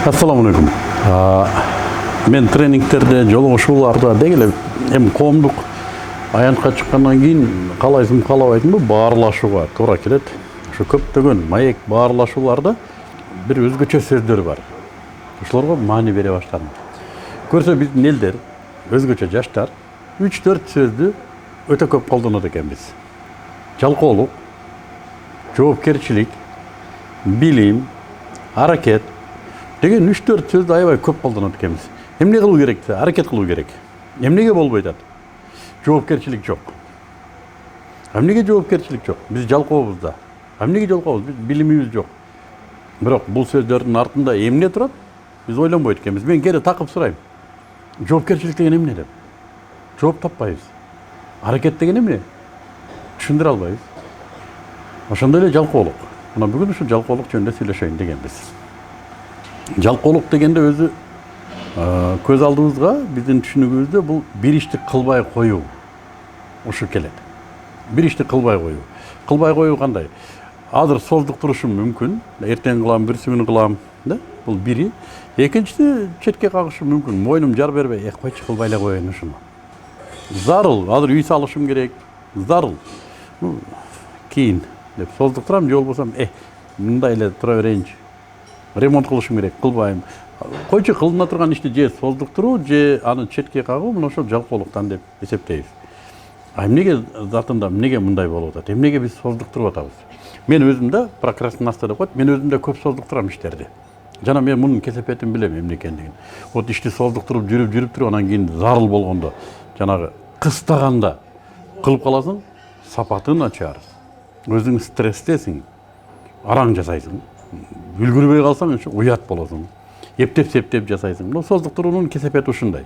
Assalamualaikum. Men тренингтерде жолугушууларда дегеле эми коомдук аянтка чыккандан кийин калайсың калабайсыңбы баарлашууга туура келет. Ошо көптөгөн маек баарлашууларда бир өзгөчө сөздөр бар. Ошолорго маани бере баштадым. Көрсө биздин элдер өзгөчө жаштар 3-4 сөздү өтө көп колдонот экенбиз. Жалкоолук, жоопкерчилик, билим, аракет деген 3-4 сөздү аябай көп колдонот экенбиз. Эмне кылуу керек? Аракет кылуу керек. Эмнеге болбой атат? Жоопкерчилик жок. Эмнеге жоопкерчилик жок? Биз жалкообуз да. Эмнеге жалкообуз? Биз билимибиз жок. Бирок бул сөздөрдүн артында эмне турат? Биз ойлонбойт экенбиз. Мен кээде такып сурайм. Жоопкерчилик деген эмне деп? Жооп таппайбыз. Аракет деген эмне? Түшүндүрө албайбыз. Ошондой эле жалкоолук. Мына бүгүн ушу жалкоолук жөнүндө сүйлөшөйүн дегенбиз. Жалкоолук дегенде өзү көз алдыбызга биздин түшүнүгүбүздө бул бир ишти кылбай коюу ушу келет. Бир ишти кылбай коюу. Кылбай коюу кандай? Азыр создук турушум мүмкүн. Эртең кылам, бүрсү күнү кылам, да? Бул бири. Экинчиси четке кагышым мүмкүн. Мойнум жар бербей, койчу кылбай эле коеюн ушуну. Зарыл, азыр үй салышым керек. Зарыл. Кийин деп создук турам, же болбосо мындай эле тура берейинчи. Ремонт кылышым керек, кылбайм. Койчу кылына турган ишти же создуктуруу, же аны четке кагуу, мына ошол жалкоолуктан деп эсептейбиз. Эмнеге затында эмнеге мындай болуп атат? Эмнеге биз создуктуруп атабыз? Мен өзүм да прокрастинация деп коет. Мен өзүм да көп создуктурам иштерди. Жана мен мунун кесепетин билем эмне экендигин. Вот ишти создуктуруп жүрүп анан кийин зарыл болгондо, жанагы кыстаганда кылып каласың, сапаты начар. Өзүң стресстесиң, араң жасайсың. Үлгүрбөй калсаң, уят болосуң. Эптеп-септеп жасайсың. Бул создуктуруунун кесепети ушундай.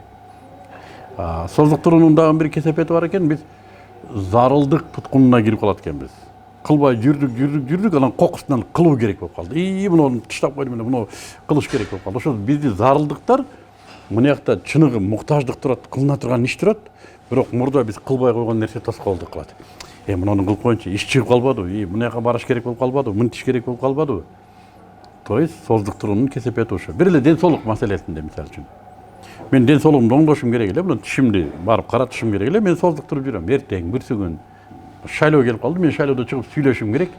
Создуктуруунун дагы бир кесепети бар экен, биз зарылдык туткунуна кирип калат экенбиз. Кылбай жүрдүк, анан кокусунан кылуу керек болуп калды. Муну таштап койдум эле, муну кылыш керек болуп калды. Ошо бизди зарылдыктар мына жакта чыныгы муктаждык турат, кылына турган иш турат, бирок мурда биз кылбай койгон нерсе тоскоолдук кылат. Муну кылып коеюнчу, иш чыгып калбадыбы? Мына жака барыш керек болуп калбадыбы? Мынтиш керек болуп калбадыбы? То есть создуктуруунун кесепети ошо. Бир эле ден соолук маселесинде мисалы үчүн. Мен ден соолугумду оңдошум керек эле, мына тишимди барып каратышым керек эле, мен создуктуруп жүрөм. Эртең, бүрсү күн шайлоо келип калды, мен шайлоодо чыгып сүйлөшүм керек.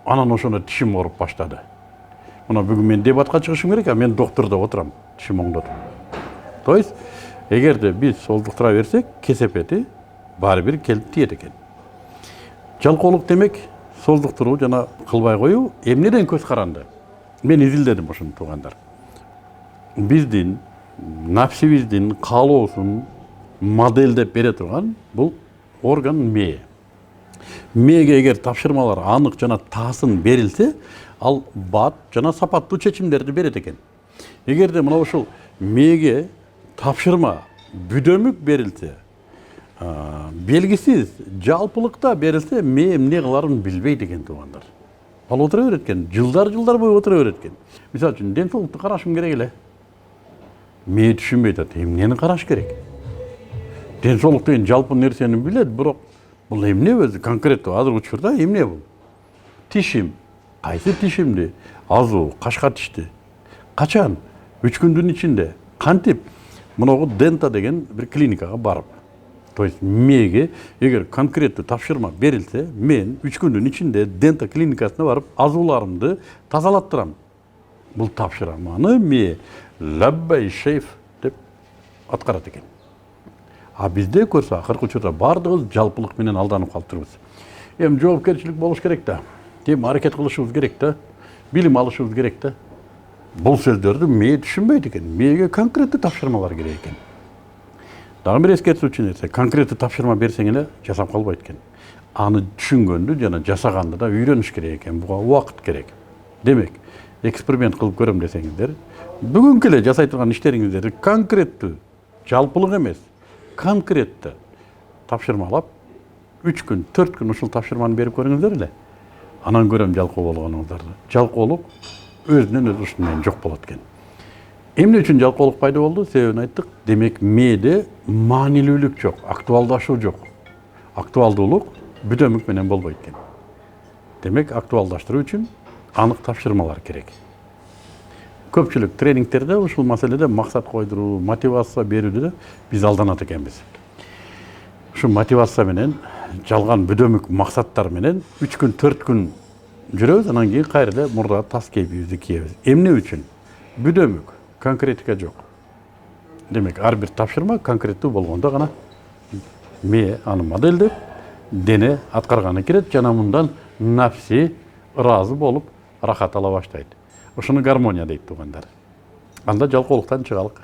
Анан ошондо тишим ооруп баштады. Мына бүгүн мен дебатка чыгышым керек, мен доктурда отурам, тишим оңдотуп. То есть эгерде биз создуктура берсек, кесепети баары бир келип тиет экен. Жалкоолук демек создуктуруу жана кылбай коюу эмнеден көз каранды? Мен изилдедим ошону туугандар. Биздин нафсибиздин каалоосун моделдеп бере турган бул орган мээ. Мээге эгер тапшырмалар анык жана таасын берилсе, ал бат жана сапаттуу чечимдерди берет экен. Эгерде мына ушул мээге тапшырма бүдөмүк берилсе, белгисиз жалпылыкта берилсе, мээ эмне кыларын билбейт экен туугандар. Ал отура берет экен, жылдар бою отура берет экен. Мисалы үчүн ден соолукту карашым керек эле. Мээ түшүнбөй атат, эмнени караш керек? Ден соолук деген жалпы нерсени билет, бирок бул эмне өзү конкреттүү азыр учурда эмне бул? Тишим, кайсы тишимди? Азуу, кашка тишти. Качан? 3 күндүн ичинде. Кантип? Мынагу дента деген бир клиникага барып. То есть мээге эгер конкреттүү тапшырма берилсе, мен 3 күндүн ичинде дента клиникасына барып азууларымды тазалаттырам. Бул тапшырманы мээ лаббай шейф деп аткарат экен. Бизде көрсө акыркы учурда бардыгыбыз жалпылык менен алданып калыптырбыз. Жоопкерчилик болуш керек да. Аракет кылышыбыз керек да. Билим алышыбыз керек да. Бул сөздөрдү мээ түшүнбөйт экен. Мээге конкреттүү тапшырмалар керек экен. Дагы бир эскертүүчү нерсе, конкреттүү тапшырма берсең эле жасап калбайт экен. Аны түшүнгөндү жана жасаганды да үйрөнүш керек экен. Буга убакыт керек. Демек, эксперимент кылып көрөм десеңиздер, бүгүнкү эле жасай турган иштериңиздерди конкреттүү, жалпылык эмес, конкреттүү тапшырмалап, 3 күн, 4 күн ушул тапшырманы берип көрүңүздөр эле. Анан көрөм жалкоо болгонуңуздарды. Жалкоолук өзүнөн өзү ушуну менен жок болот экен. Эмне үчүн жалкоолук пайда болду? Себебин айттык. Демек, мээде маанилүүлүк жок, актуалдашуу жок. Актуалдуулук бүдөмүк менен болбойт экен. Демек, актуалдаштыруу үчүн анык тапшырмалар керек. көпчүлүк тренингтерде ушул маселеде максат койдуруу, мотивация берүүдө биз алданат экенбиз. Ушу мотивация менен жалган бүдөмүк максаттар менен 3 күн 4 күн жүрөбүз, анан кийин кайра эле мурдагы тас кейпибизди кийебиз. Эмне үчүн? Бүдөмүк, конкретика жок. Демек, ар бир тапшырма конкреттүү болгондо гана мээ аны моделдеп, дене аткарганы кирет жана мындан нафси ыраазы болуп рахат ала баштайт. Ушуну гармония дейт туугандар. Анда жалкоолуктан чыгалык.